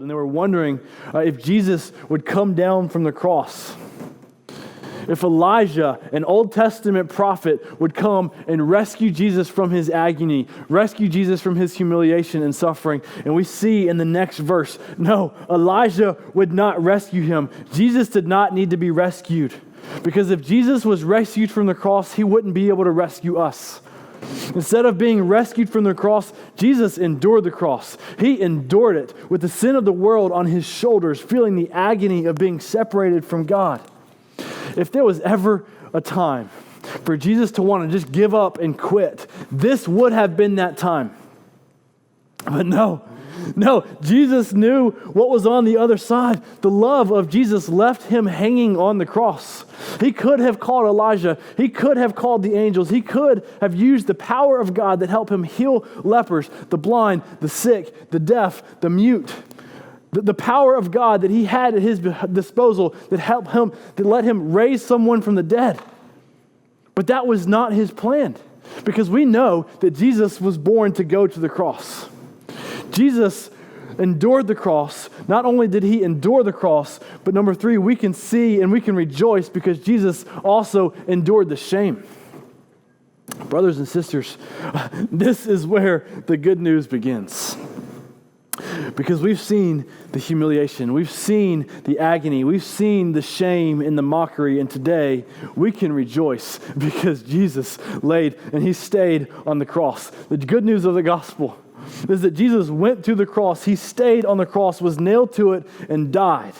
and they were wondering if Jesus would come down from the cross. If Elijah, an Old Testament prophet, would come and rescue Jesus from his agony, rescue Jesus from his humiliation and suffering. And we see in the next verse, no, Elijah would not rescue him. Jesus did not need to be rescued. Because if Jesus was rescued from the cross, he wouldn't be able to rescue us. Instead of being rescued from the cross, Jesus endured the cross. He endured it with the sin of the world on his shoulders, feeling the agony of being separated from God. If there was ever a time for Jesus to want to just give up and quit, this would have been that time. But no, Jesus knew what was on the other side. The love of Jesus left him hanging on the cross. He could have called Elijah. He could have called the angels. He could have used the power of God that helped him heal lepers, the blind, the sick, the deaf, the mute. The power of God that he had at his disposal that helped him, that let him raise someone from the dead. But that was not his plan, because we know that Jesus was born to go to the cross. Jesus endured the cross. Not only did he endure the cross, but number 3, we can see and we can rejoice because Jesus also endured the shame. Brothers and sisters, this is where the good news begins. Because we've seen the humiliation, we've seen the agony, we've seen the shame and the mockery, and today we can rejoice because Jesus laid and he stayed on the cross. The good news of the gospel is that Jesus went to the cross, he stayed on the cross, was nailed to it, and died.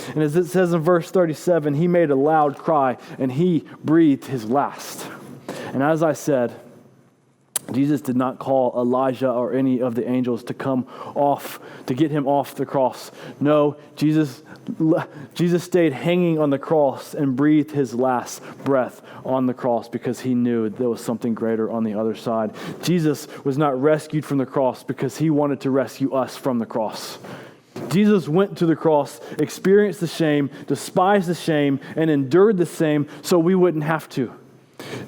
And as it says in verse 37, he made a loud cry and he breathed his last. And as I said, Jesus did not call Elijah or any of the angels to come off, to get him off the cross. No, Jesus stayed hanging on the cross and breathed his last breath on the cross because he knew there was something greater on the other side. Jesus was not rescued from the cross because he wanted to rescue us from the cross. Jesus went to the cross, experienced the shame, despised the shame, and endured the same so we wouldn't have to.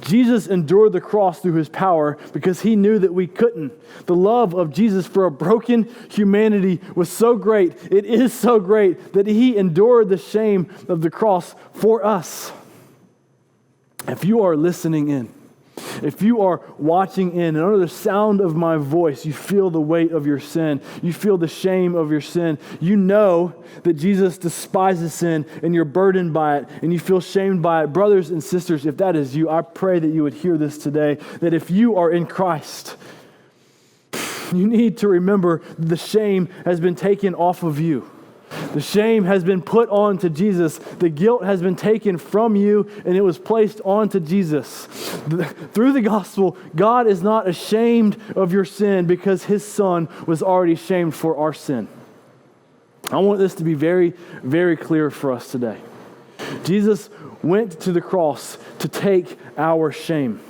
Jesus endured the cross through his power because he knew that we couldn't. The love of Jesus for a broken humanity was so great, it is so great, that he endured the shame of the cross for us. If you are listening in, if you are watching in, and under the sound of my voice, you feel the weight of your sin, you feel the shame of your sin, you know that Jesus despises sin and you're burdened by it and you feel shamed by it. Brothers and sisters, if that is you, I pray that you would hear this today, that if you are in Christ, you need to remember the shame has been taken off of you. The shame has been put on to Jesus. The guilt has been taken from you and it was placed onto Jesus. Through the gospel, God is not ashamed of your sin because his son was already shamed for our sin. I want this to be very, very clear for us today. Jesus went to the cross to take our shame.